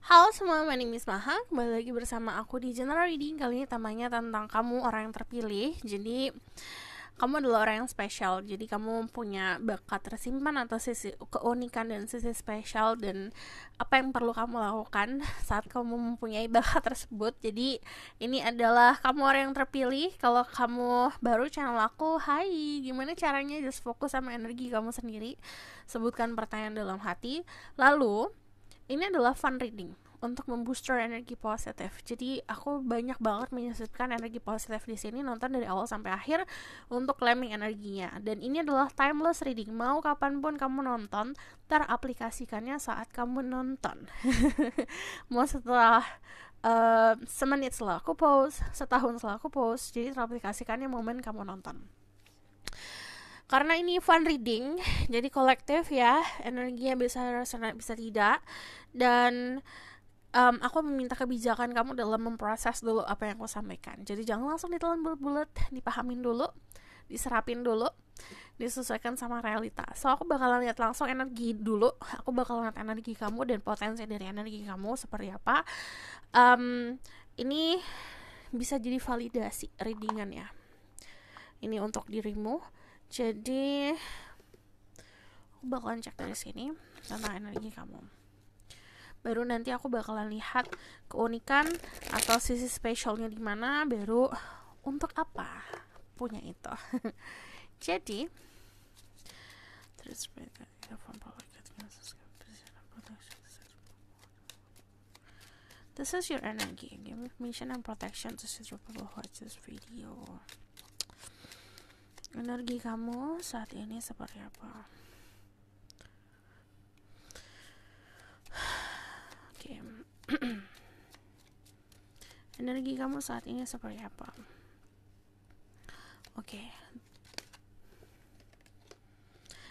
Halo semua, my name is Maha. Kembali lagi bersama aku di General Reading. Kali ini temanya tentang kamu orang yang terpilih. Jadi kamu adalah orang yang spesial. Jadi kamu punya bakat tersimpan atau sisi keunikan dan sisi spesial. Dan apa yang perlu kamu lakukan saat kamu mempunyai bakat tersebut. Jadi ini adalah kamu orang yang terpilih. Kalau kamu baru channel aku, hai, gimana caranya? Just fokus sama energi kamu sendiri. Sebutkan pertanyaan dalam hati. Lalu ini adalah fun reading untuk membooster energi positif. Jadi aku banyak banget menyisipkan energi positif di sini, nonton dari awal sampai akhir untuk claiming energinya. Dan ini adalah timeless reading. Mau kapanpun kamu nonton, teraplikasikannya saat kamu nonton. Mau setelah semenit setelah aku post, setahun setelah aku post, jadi teraplikasikannya momen kamu nonton. Karena ini fun reading, jadi kolektif ya, energinya bisa tidak. Dan aku meminta kebijakan kamu dalam memproses dulu apa yang aku sampaikan. Jadi jangan langsung ditelan bulat-bulat, dipahamin dulu, diserapin dulu, disesuaikan sama realita. So aku bakalan lihat langsung energi dulu. Aku bakal lihat energi kamu dan potensi dari energi kamu seperti apa. Ini bisa jadi validasi readingan ya. Ini untuk dirimu. Jadi aku bakalan cek dari sini tentang energi kamu. Baru nanti aku bakalan lihat keunikan atau sisi spesialnya di mana, baru untuk apa punya itu. Jadi this is your energy. Give information and protection to your people who watch this video. Energi kamu saat ini seperti apa? Oke. Energi kamu saat ini seperti apa? Oke.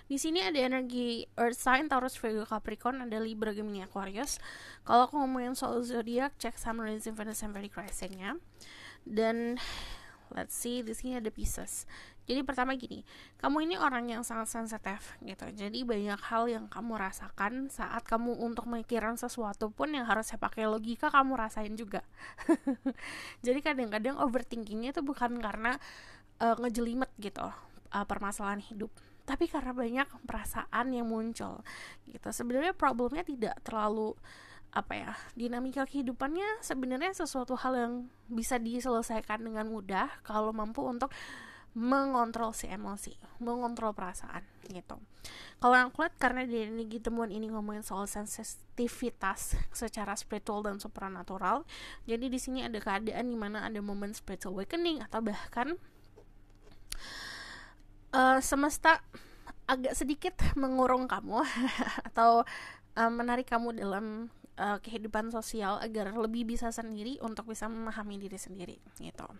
Di sini ada energi Earth sign, Taurus, Virgo, Capricorn, ada Libra, Gemini, Aquarius. Kalau aku ngomongin soal zodiak, cek Sun, Rising, Venus, and Vedic rising-nya. Dan let's see, di sini ada Pisces. Jadi pertama gini, kamu ini orang yang sangat sensitif gitu. Jadi banyak hal yang kamu rasakan saat kamu untuk memikirkan sesuatu pun yang harusnya pakai logika, kamu rasain juga. Jadi kadang-kadang overthinkingnya itu bukan karena ngejelimet gitu permasalahan hidup, tapi karena banyak perasaan yang muncul gitu. Sebenarnya problemnya tidak terlalu dinamika kehidupannya sebenarnya sesuatu hal yang bisa diselesaikan dengan mudah kalau mampu untuk mengontrol si emosi, mengontrol perasaan gitu. Kalau yang aku lihat, karena di energi temuan ini ngomongin soal sensitivitas secara spiritual dan supranatural, jadi di sini ada keadaan dimana ada momen spiritual awakening atau bahkan semesta agak sedikit mengurung kamu atau menarik kamu dalam kehidupan sosial agar lebih bisa sendiri untuk bisa memahami diri sendiri gitu.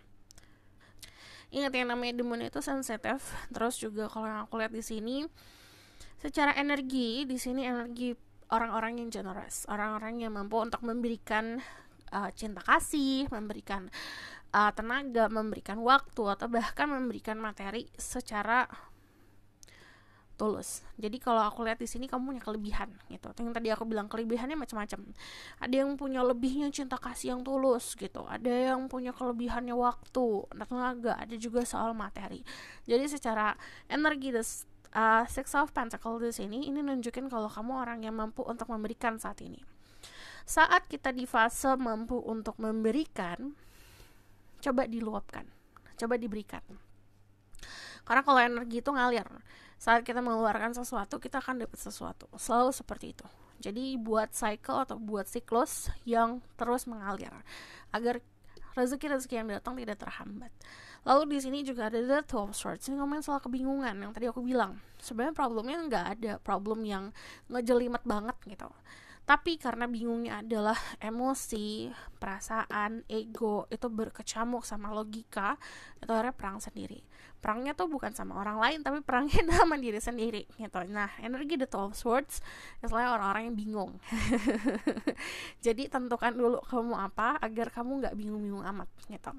Ingat yang namanya demon itu sensitif. Terus juga kalau yang aku lihat di sini, secara energi, di sini energi orang-orang yang generous, orang-orang yang mampu untuk memberikan cinta kasih, memberikan tenaga, memberikan waktu, atau bahkan memberikan materi secara tulus. Jadi kalau aku lihat di sini kamu punya kelebihan gitu. Yang tadi aku bilang kelebihannya macam-macam. Ada yang punya lebihnya cinta kasih yang tulus gitu. Ada yang punya kelebihannya waktu, tenaga, ada juga soal materi. Jadi secara energi Six of Pentacles di sini ini nunjukin kalau kamu orang yang mampu untuk memberikan saat ini. Saat kita di fase mampu untuk memberikan, coba diluapkan, coba diberikan. Karena kalau energi itu ngalir, saat kita mengeluarkan sesuatu, kita akan dapat sesuatu. Selalu seperti itu. Jadi buat cycle atau buat siklus yang terus mengalir agar rezeki-rezeki yang datang tidak terhambat. Lalu di sini juga ada the Two of Swords. Ini ngomongin soal kebingungan yang tadi aku bilang. Sebenarnya problemnya nggak ada problem yang ngejelimet banget gitu. Tapi karena bingungnya adalah emosi, perasaan, ego itu berkecamuk sama logika, itu akhirnya perang sendiri. Perangnya tuh bukan sama orang lain, tapi perangnya sama diri sendiri gitu. Nah, energi the Two of Swords istilahnya orang-orang yang bingung. Jadi tentukan dulu kamu apa agar kamu nggak bingung-bingung amat gitu.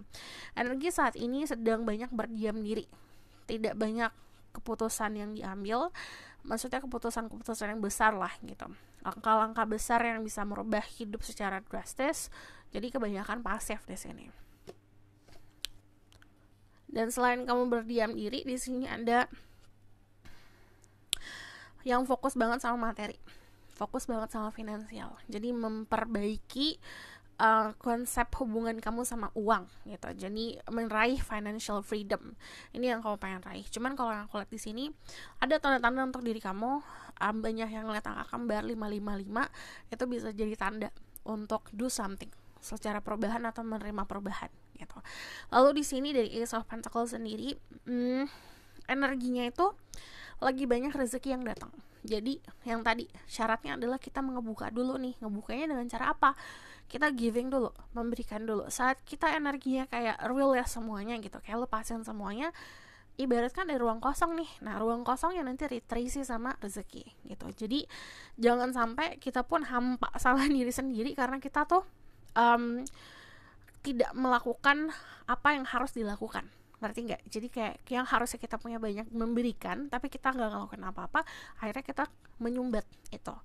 Energi saat ini sedang banyak berdiam diri, tidak banyak keputusan yang diambil, maksudnya keputusan-keputusan yang besar lah gitu, langkah-langkah besar yang bisa merubah hidup secara drastis. Jadi kebanyakan pasif di sini. Dan selain kamu berdiam diri, di sini ada yang fokus banget sama materi, fokus banget sama finansial. Jadi memperbaiki konsep hubungan kamu sama uang gitu. Jadi meraih financial freedom. Ini yang kamu pengen raih. Cuman kalau yang aku lihat di sini ada tanda-tanda untuk diri kamu. Banyak yang ngeliat angka kembar 555, itu bisa jadi tanda untuk do something secara perubahan atau menerima perubahan gitu. Lalu di sini dari Ace of Pentacles sendiri, energinya itu lagi banyak rezeki yang datang. Jadi yang tadi syaratnya adalah kita ngebuka dulu nih. Ngebukanya dengan cara apa? Kita giving dulu, memberikan dulu. Saat kita energinya kayak real ya semuanya gitu, kayak lepasin semuanya, ibaratkan ada ruang kosong nih. Nah ruang kosongnya nanti terisi sama rezeki gitu. Jadi jangan sampai kita pun hampa salah diri sendiri karena kita tuh tidak melakukan apa yang harus dilakukan. Ngerti nggak? Jadi kayak yang harusnya kita punya banyak memberikan, tapi kita nggak ngelakuin apa-apa, akhirnya kita menyumbat itu.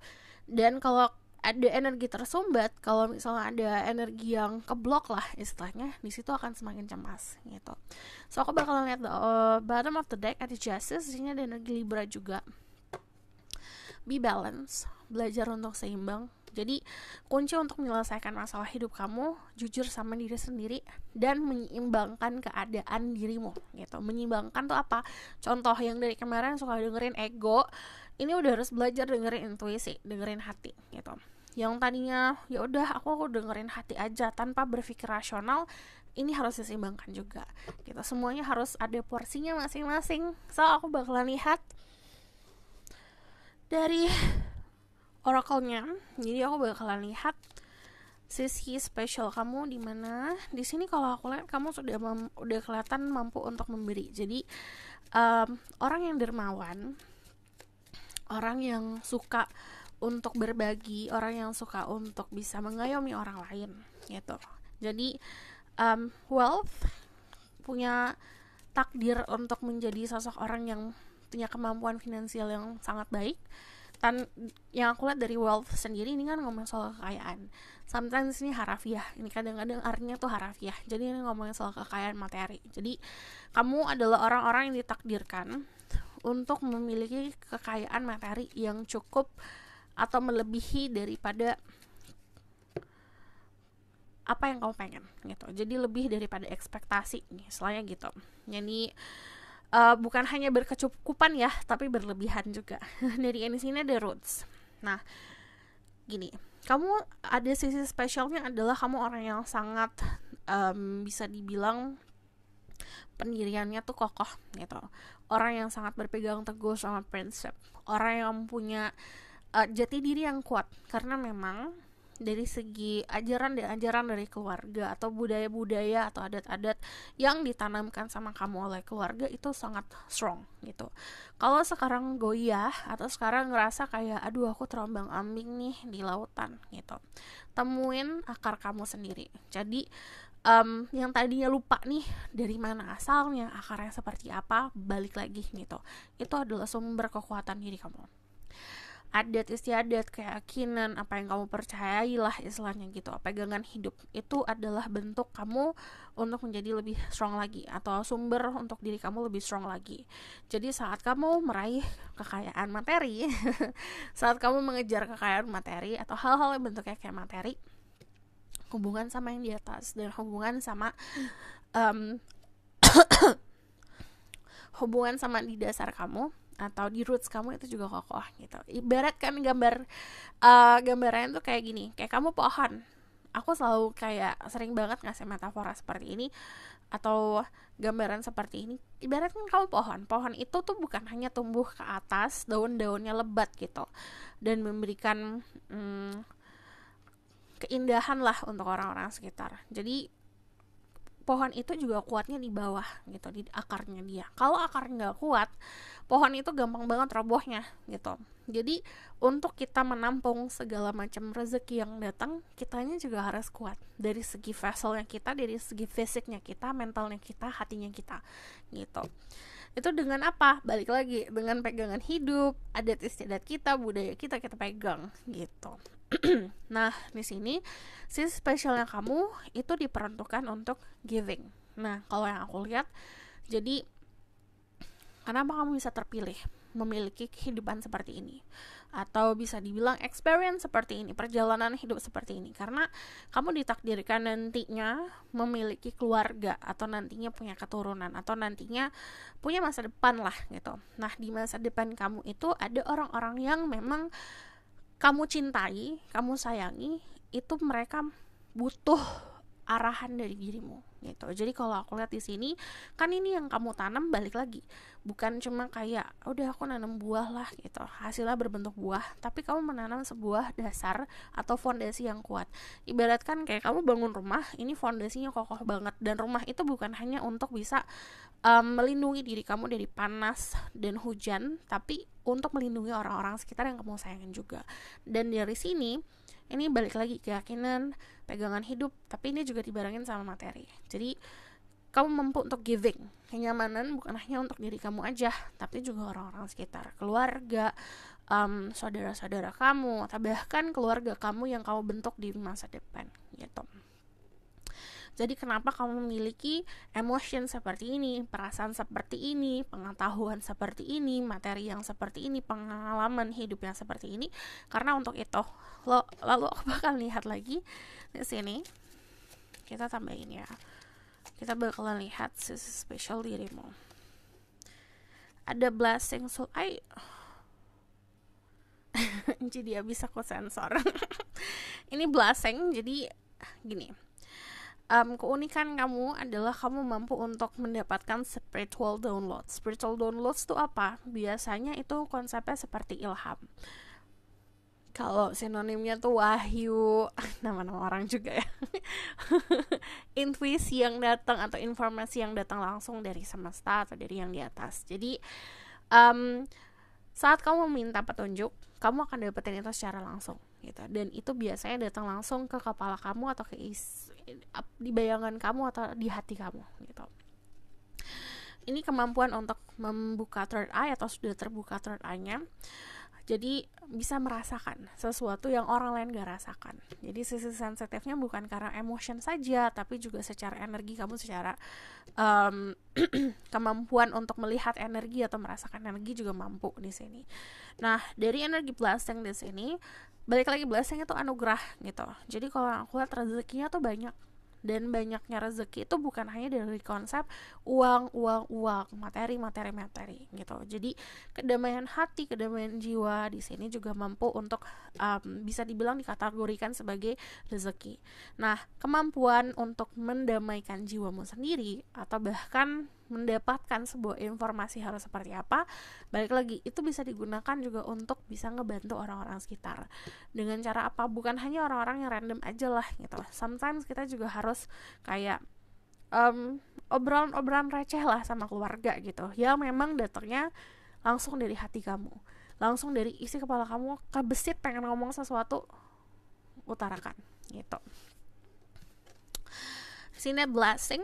Dan kalau ada energi tersumbat, kalau misalnya ada energi yang keblok lah istilahnya, di situ akan semakin cemas gitu. So aku bakal lihat bottom of the deck ada Justice, di sini ada energi Libra juga. Be balance, belajar untuk seimbang. Jadi kunci untuk menyelesaikan masalah hidup kamu, jujur sama diri sendiri dan menyeimbangkan keadaan dirimu gitu. Menyeimbangkan tuh apa? Contoh yang dari kemarin suka dengerin ego, ini udah harus belajar dengerin intuisi, dengerin hati gitu. Yang tadinya ya udah aku dengerin hati aja tanpa berpikir rasional, ini harus diseimbangkan juga gitu. Semuanya harus ada porsinya masing-masing. So aku bakalan lihat dari oracle-nya. Jadi aku bakalan lihat sisi spesial kamu di mana. Di sini kalau aku lihat kamu udah kelihatan mampu untuk memberi. Jadi orang yang dermawan, orang yang suka untuk berbagi, orang yang suka untuk bisa mengayomi orang lain gitu. Jadi wealth punya takdir untuk menjadi sosok orang yang punya kemampuan finansial yang sangat baik. Dan yang aku lihat dari wealth sendiri ini kan ngomong soal kekayaan. Sometimes ini harafiah, ini kadang-kadang artinya tuh harafiah. Jadi ini ngomongin soal kekayaan materi. Jadi kamu adalah orang-orang yang ditakdirkan untuk memiliki kekayaan materi yang cukup atau melebihi daripada apa yang kamu pengen gitu. Jadi lebih daripada ekspektasi nih, selain gitu. Jadi bukan hanya berkecukupan ya, tapi berlebihan juga. Dari ini sini ada roots. Nah, gini, kamu ada sisi spesialnya adalah kamu orang yang sangat bisa dibilang pendiriannya tuh kokoh gitu. Orang yang sangat berpegang teguh sama prinsip. Orang yang punya jati diri yang kuat karena memang dari segi ajaran dari keluarga atau budaya-budaya atau adat-adat yang ditanamkan sama kamu oleh keluarga itu sangat strong gitu. Kalau sekarang goyah atau sekarang ngerasa kayak aduh aku terombang-ambing nih di lautan gitu, temuin akar kamu sendiri. Jadi yang tadinya lupa nih dari mana asalnya, akarnya seperti apa, balik lagi gitu. Itu adalah sumber kekuatan diri kamu. Adat istiadat, keyakinan, apa yang kamu percayai lah istilahnya gitu, pegangan hidup itu adalah bentuk kamu untuk menjadi lebih strong lagi atau sumber untuk diri kamu lebih strong lagi. Jadi saat kamu meraih kekayaan materi saat kamu mengejar kekayaan materi atau hal-hal yang bentuknya kayak materi, hubungan sama yang di atas dan hubungan sama hubungan sama di dasar kamu atau di roots kamu itu juga kokoh gitu. Ibaratkan gambarannya tuh kayak gini, kayak kamu pohon. Aku selalu kayak sering banget ngasih metafora seperti ini atau gambaran seperti ini. Ibaratkan kamu pohon itu tuh bukan hanya tumbuh ke atas, daun-daunnya lebat gitu dan memberikan keindahan lah untuk orang-orang sekitar. Jadi pohon itu juga kuatnya di bawah gitu, di akarnya dia. Kalau akarnya nggak kuat, pohon itu gampang banget robohnya gitu. Jadi untuk kita menampung segala macam rezeki yang datang, kitanya juga harus kuat dari segi vesselnya kita, dari segi fisiknya kita, mentalnya kita, hatinya kita gitu. Itu dengan apa? Balik lagi dengan pegangan hidup, adat istiadat kita, budaya kita pegang gitu. Nah, di sini sisi spesialnya kamu itu diperuntukkan untuk giving. Nah, kalau yang aku lihat, jadi kenapa kamu bisa terpilih memiliki kehidupan seperti ini, atau bisa dibilang experience seperti ini, perjalanan hidup seperti ini, karena kamu ditakdirkan nantinya memiliki keluarga, atau nantinya punya keturunan, atau nantinya punya masa depan lah gitu. Nah, di masa depan kamu itu ada orang-orang yang memang kamu cintai, kamu sayangi, itu mereka butuh arahan dari dirimu gitu. Jadi kalau aku lihat di sini, kan ini yang kamu tanam balik lagi, bukan cuma kayak udah aku nanam buah lah gitu, hasilnya berbentuk buah, tapi kamu menanam sebuah dasar atau fondasi yang kuat. Ibaratkan kayak kamu bangun rumah, ini fondasinya kokoh banget, dan rumah itu bukan hanya untuk bisa melindungi diri kamu dari panas dan hujan, tapi untuk melindungi orang-orang sekitar yang kamu sayangin juga. Dan dari sini ini balik lagi keyakinan, pegangan hidup, tapi ini juga dibarengin sama materi. Jadi kamu mampu untuk giving kenyamanan bukan hanya untuk diri kamu aja, tapi juga orang-orang sekitar, keluarga, saudara-saudara kamu, atau bahkan keluarga kamu yang kamu bentuk di masa depan gitu. Jadi kenapa kamu memiliki emotion seperti ini, perasaan seperti ini, pengetahuan seperti ini, materi yang seperti ini, pengalaman hidup yang seperti ini? Karena untuk itu. Lalu aku bakal lihat lagi di sini. Kita tambahin ya. Kita bakalan lihat sisi spesial dirimu. Ada blessing, so jadi bisa aku sensor. Ini blessing, jadi gini. Keunikan kamu adalah kamu mampu untuk mendapatkan spiritual download. Spiritual downloads itu apa? Biasanya itu konsepnya seperti ilham. Kalau sinonimnya tuh wahyu, nama-nama orang juga ya. Intuisi yang datang atau informasi yang datang langsung dari semesta atau dari yang di atas. Jadi saat kamu meminta petunjuk, kamu akan dapetin itu secara langsung gitu. Dan itu biasanya datang langsung ke kepala kamu atau di bayangan kamu atau di hati kamu gitu. Ini kemampuan untuk membuka third eye atau sudah terbuka third eye-nya. Jadi bisa merasakan sesuatu yang orang lain gak rasakan. Jadi sisi sensitifnya bukan karena emotion saja, tapi juga secara energi kamu, secara kemampuan untuk melihat energi atau merasakan energi juga mampu di sini. Nah, dari energi blessing di sini, balik lagi blessing itu anugerah gitu. Jadi kalau aku lihat rezekinya tuh banyak. Dan banyaknya rezeki itu bukan hanya dari konsep uang, materi gitu. Jadi kedamaian hati, kedamaian jiwa di sini juga mampu untuk bisa dibilang dikategorikan sebagai rezeki. Nah, kemampuan untuk mendamaikan jiwamu sendiri atau bahkan mendapatkan sebuah informasi harus seperti apa, balik lagi itu bisa digunakan juga untuk bisa ngebantu orang-orang sekitar. Dengan cara apa? Bukan hanya orang-orang yang random aja lah gitu. Sometimes kita juga harus kayak obrolan receh lah sama keluarga gitu, ya memang datangnya langsung dari hati kamu, langsung dari isi kepala kamu, kebesit pengen ngomong sesuatu, utarakan gitu. Sini blessing.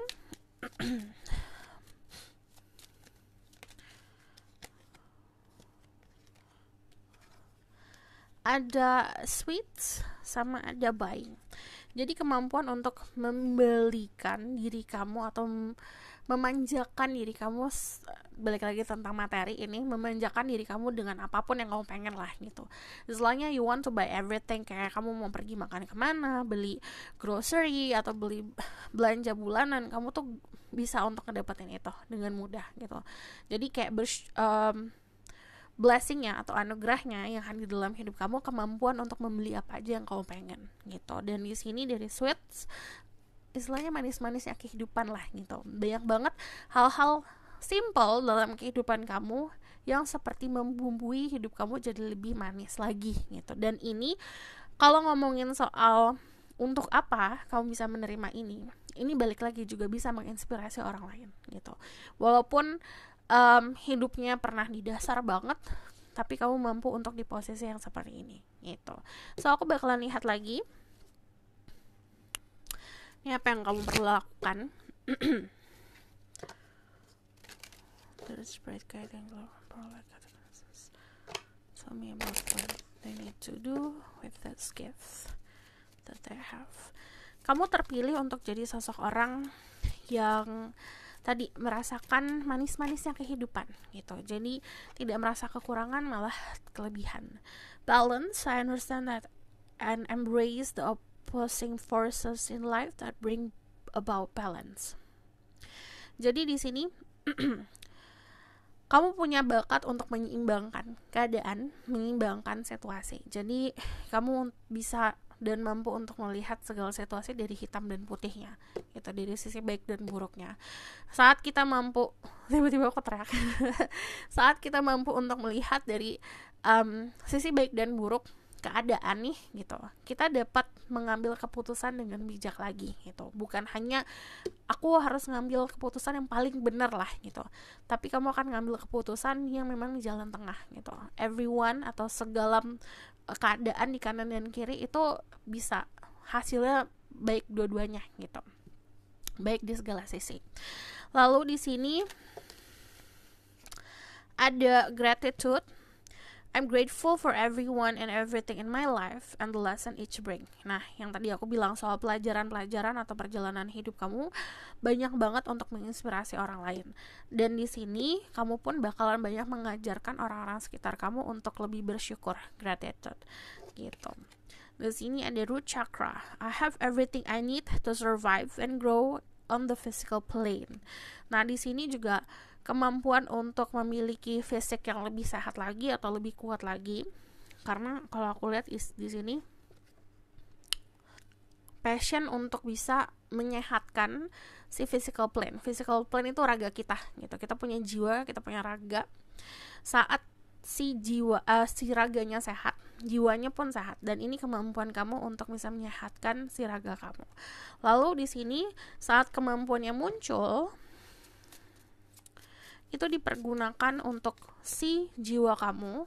Ada sweets sama ada buying. Jadi kemampuan untuk membelikan diri kamu atau memanjakan diri kamu, balik lagi tentang materi ini, memanjakan diri kamu dengan apapun yang kamu pengen lah gitu. Istilahnya you want to buy everything, kayak kamu mau pergi makan kemana, beli grocery atau beli belanja bulanan, kamu tuh bisa untuk ngedapetin itu dengan mudah gitu. Jadi kayak blessingnya atau anugerahnya yang hadir dalam hidup kamu, kemampuan untuk membeli apa aja yang kamu pengen gitu. Dan di sini dari sweets, istilahnya manis-manisnya kehidupan lah gitu. Banyak banget hal-hal simple dalam kehidupan kamu yang seperti membumbui hidup kamu jadi lebih manis lagi gitu. Dan ini kalau ngomongin soal untuk apa kamu bisa menerima ini balik lagi juga bisa menginspirasi orang lain gitu. Walaupun hidupnya pernah di dasar banget, tapi kamu mampu untuk di posisi yang seperti ini gitu. So aku bakalan lihat lagi ini apa yang kamu perlu lakukan. There is bright guide and glow from like tell me about what they need to do with this gift that they have. Kamu terpilih untuk jadi sosok orang yang tadi merasakan manis-manisnya kehidupan gitu. Jadi tidak merasa kekurangan, malah kelebihan. Balance, I understand that, and embrace the opposing forces in life that bring about balance. Jadi di sini kamu punya bakat untuk menyeimbangkan keadaan, menyeimbangkan situasi. Jadi kamu bisa dan mampu untuk melihat segala situasi dari hitam dan putihnya, gitu, dari sisi baik dan buruknya. Saat kita mampu, tiba-tiba aku teriak. Saat kita mampu untuk melihat dari sisi baik dan buruk keadaan nih, gitu, kita dapat mengambil keputusan dengan bijak lagi, gitu. Bukan hanya aku harus ngambil keputusan yang paling benar lah, gitu, tapi kamu akan ngambil keputusan yang memang di jalan tengah, gitu. Everyone atau segala keadaan di kanan dan kiri itu bisa hasilnya baik dua-duanya, gitu, baik di segala sisi. Lalu di sini ada gratitude. I'm grateful for everyone and everything in my life and the lesson each bring. Nah, yang tadi aku bilang soal pelajaran-pelajaran atau perjalanan hidup kamu banyak banget untuk menginspirasi orang lain. Dan di sini kamu pun bakalan banyak mengajarkan orang-orang sekitar kamu untuk lebih bersyukur, gratitude, gitu. Di sini ada root chakra. I have everything I need to survive and grow on the physical plane. Nah, di sini juga kemampuan untuk memiliki fisik yang lebih sehat lagi atau lebih kuat lagi, karena kalau aku lihat di sini passion untuk bisa menyehatkan si physical plane. Physical plane itu raga kita, gitu. Kita punya jiwa, kita punya raga. Saat si raganya sehat, jiwanya pun sehat, dan ini kemampuan kamu untuk bisa menyehatkan si raga kamu. Lalu di sini saat kemampuannya muncul, itu dipergunakan untuk si jiwa kamu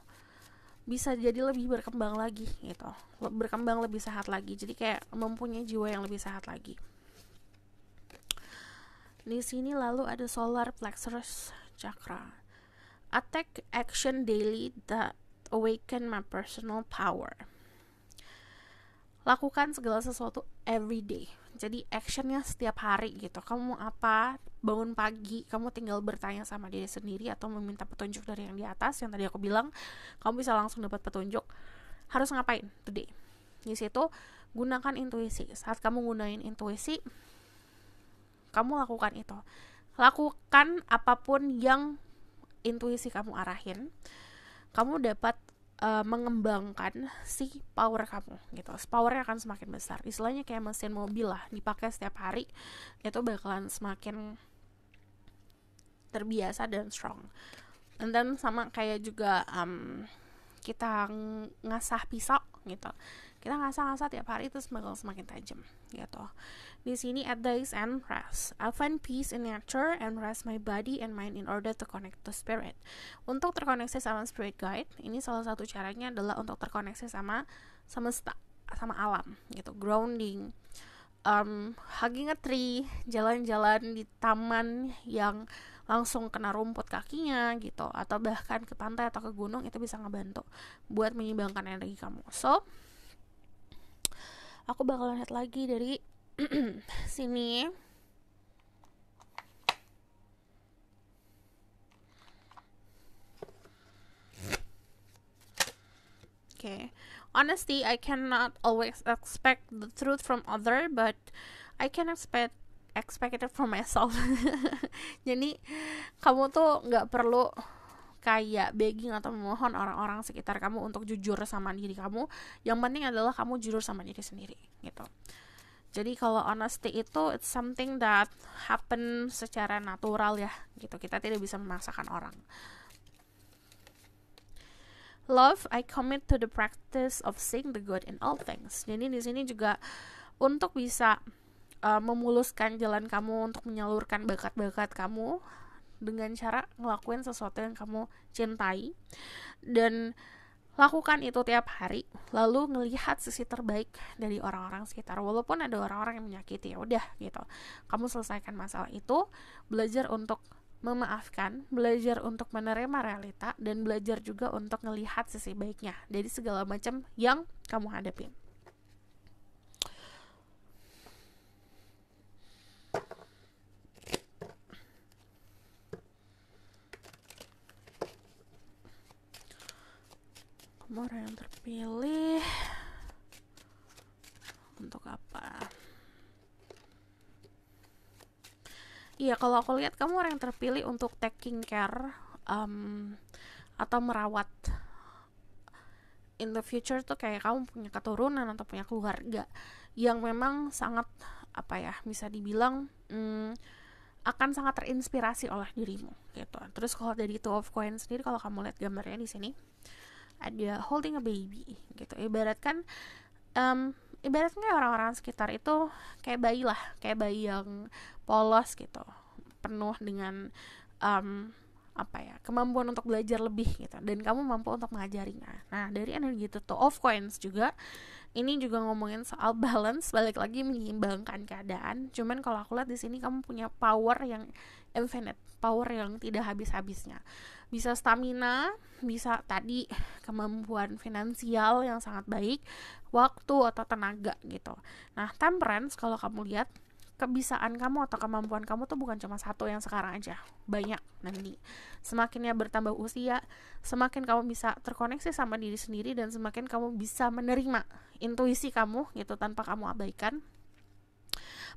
bisa jadi lebih berkembang lagi, gitu, berkembang lebih sehat lagi. Jadi kayak mempunyai jiwa yang lebih sehat lagi. Di sini lalu ada solar plexus chakra. I take action daily that awaken my personal power. Lakukan segala sesuatu every day. Jadi actionnya setiap hari, gitu. Kamu mau apa? Bangun pagi, kamu tinggal bertanya sama diri sendiri atau meminta petunjuk dari yang di atas. Yang tadi aku bilang, kamu bisa langsung dapat petunjuk harus ngapain today. Di situ gunakan intuisi. Saat kamu gunain intuisi, kamu lakukan itu. Lakukan apapun yang intuisi kamu arahin. Kamu dapat mengembangkan si power kamu, gitu. Powernya akan semakin besar. Istilahnya kayak mesin mobil lah, dipakai setiap hari, itu bakalan semakin terbiasa dan strong. And then sama kayak juga kita ngasah pisau, gitu. Kita ngasah-ngasah tiap hari itu bakal semakin tajam, gitu. Di sini at days and rest. I find peace in nature and rest my body and mind in order to connect to spirit. Untuk terkoneksi sama spirit guide, ini salah satu caranya adalah untuk terkoneksi sama semesta, sama alam, gitu. Grounding, hugging a tree, jalan-jalan di taman yang langsung kena rumput kakinya, gitu, atau bahkan ke pantai atau ke gunung, itu bisa ngebantu buat menyeimbangkan energi kamu. So, aku bakal lihat lagi dari sini. Okay. Honesty, I cannot always expect the truth from other, but I can expect it from myself. Jadi kamu tuh nggak perlu kayak begging atau memohon orang-orang sekitar kamu untuk jujur sama diri kamu. Yang penting adalah kamu jujur sama diri sendiri, gitu. Jadi kalau honesty itu it's something that happen secara natural, ya, gitu. Kita tidak bisa memaksakan orang. Love, I commit to the practice of seeing the good in all things. Jadi di sini juga untuk bisa memuluskan jalan kamu untuk menyalurkan bakat-bakat kamu dengan cara ngelakuin sesuatu yang kamu cintai, dan lakukan itu tiap hari, lalu ngelihat sisi terbaik dari orang-orang sekitar. Walaupun ada orang-orang yang menyakiti, ya udah, gitu, kamu selesaikan masalah itu, belajar untuk memaafkan, belajar untuk menerima realita, dan belajar juga untuk ngelihat sisi baiknya dari segala macam yang kamu hadapi. Kamu orang yang terpilih untuk apa? Iya, kalau aku lihat kamu orang yang terpilih untuk taking care atau merawat in the future tuh, kayak kamu punya keturunan atau punya keluarga yang memang sangat bisa dibilang akan sangat terinspirasi oleh dirimu gitu. Terus kalau dari Two of Coins sendiri, kalau kamu lihat gambarnya di sini ada holding a baby gitu. Ibaratnya orang-orang sekitar itu kayak bayi yang polos gitu, penuh dengan kemampuan untuk belajar lebih gitu, dan kamu mampu untuk mengajarinya. Nah, dari energi itu Two of Coins juga, ini juga ngomongin soal balance, balik lagi menyeimbangkan keadaan. Cuman kalau aku lihat di sini kamu punya power yang infinite, power yang tidak habis-habisnya. Bisa stamina, bisa tadi kemampuan finansial yang sangat baik, waktu atau tenaga gitu. Nah, Temperance kalau kamu lihat, kebisaan kamu atau kemampuan kamu tuh bukan cuma satu yang sekarang aja, banyak nanti. Semakinnya bertambah usia, semakin kamu bisa terkoneksi sama diri sendiri, dan semakin kamu bisa menerima intuisi kamu gitu tanpa kamu abaikan.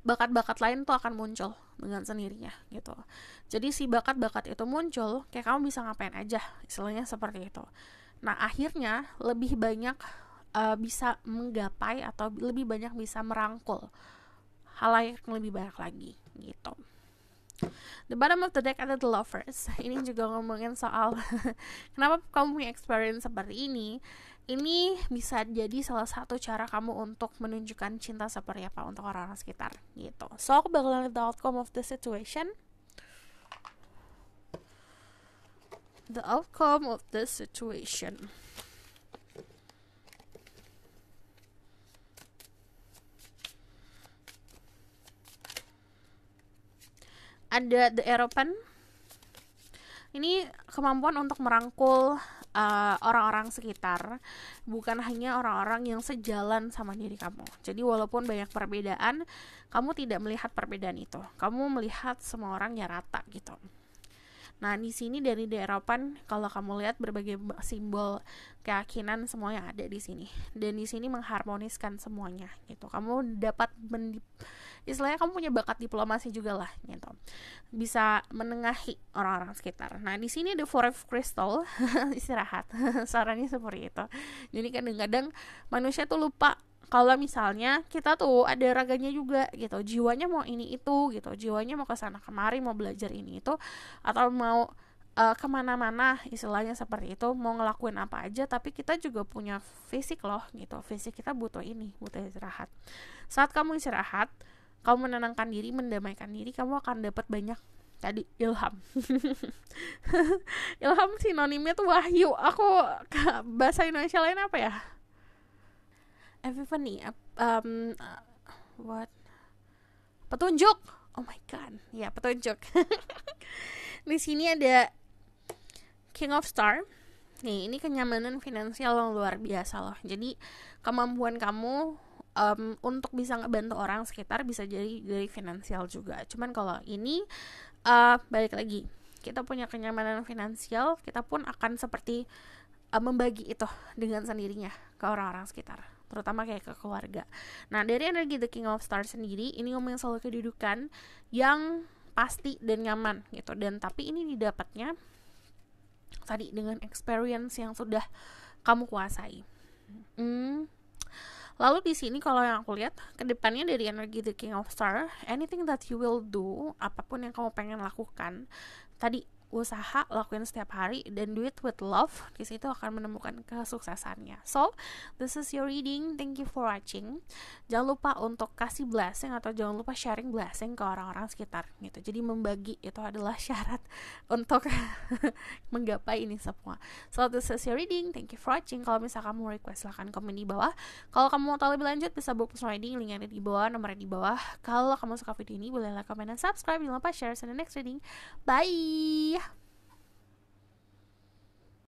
Bakat-bakat lain tuh akan muncul dengan sendirinya gitu. Jadi si bakat-bakat itu muncul, kayak kamu bisa ngapain aja, istilahnya seperti itu. Nah, akhirnya lebih banyak bisa menggapai atau lebih banyak bisa merangkul halayak yang lebih banyak lagi gitu. The bottom of the deck ada the Lovers. Ini juga ngomongin soal kenapa kamu punya experience seperti ini. Ini bisa jadi salah satu cara kamu untuk menunjukkan cinta seperti apa untuk orang-orang sekitar gitu. So aku bakalan lihat the outcome of the situation. The outcome of the situation. Ada the Eropan. Ini kemampuan untuk merangkul orang-orang sekitar, bukan hanya orang-orang yang sejalan sama diri kamu. Jadi walaupun banyak perbedaan, kamu tidak melihat perbedaan itu. Kamu melihat semua orang ya rata gitu. Nah, di sini dari the Eropan, kalau kamu lihat berbagai simbol keyakinan semuanya ada di sini. Dan di sini mengharmoniskan semuanya gitu. Kamu dapat istilahnya kamu punya bakat diplomasi juga lah gitu, bisa menengahi orang-orang sekitar. Nah, di sini ada Four of Crystal. Istirahat. Sarannya seperti itu. Jadi kadang-kadang manusia tuh lupa kalau misalnya kita tuh ada raganya juga gitu, jiwanya mau ini itu gitu, jiwanya mau kesana kemari, mau belajar ini itu, atau mau kemana-mana, istilahnya seperti itu, mau ngelakuin apa aja. Tapi kita juga punya fisik loh gitu, fisik kita butuh istirahat. Saat kamu istirahat, kamu menenangkan diri, mendamaikan diri, kamu akan dapat banyak tadi ilham. Ilham sinonimnya tuh wahyu. Aku bahasa Indonesia lain apa ya? Epiphany. What? Petunjuk. Oh my god. Ya, petunjuk. Di sini ada King of Star. Nih, ini kenyamanan finansial yang luar biasa loh. Jadi kemampuan kamu untuk bisa ngebantu orang sekitar bisa jadi dari finansial juga. Cuman kalau ini balik lagi, kita punya kenyamanan finansial, kita pun akan seperti membagi itu dengan sendirinya ke orang-orang sekitar, terutama kayak ke keluarga. Nah, dari energi The King of Stars sendiri, ini ngomongin soal kedudukan yang pasti dan nyaman gitu. Dan tapi ini didapatnya tadi dengan experience yang sudah kamu kuasai. Lalu di sini kalau yang aku lihat kedepannya dari energi The King of Star, anything that you will do, apapun yang kamu pengen lakukan, tadi usaha, lakuin setiap hari, dan do it with love. Di situ akan menemukan kesuksesannya. So, this is your reading. Thank you for watching. Jangan lupa untuk kasih blessing atau jangan lupa sharing blessing ke orang-orang sekitar gitu. Jadi membagi itu adalah syarat untuk menggapai ini semua. So, this is your reading. Thank you for watching. Kalau misalkan kamu request, silahkan komen di bawah. Kalau kamu mau tahu lebih lanjut, bisa book personal reading, linknya ada di bawah, nomornya di bawah. Kalau kamu suka video ini, boleh like, comment, dan subscribe. Jangan lupa share. See you in the next reading. Bye!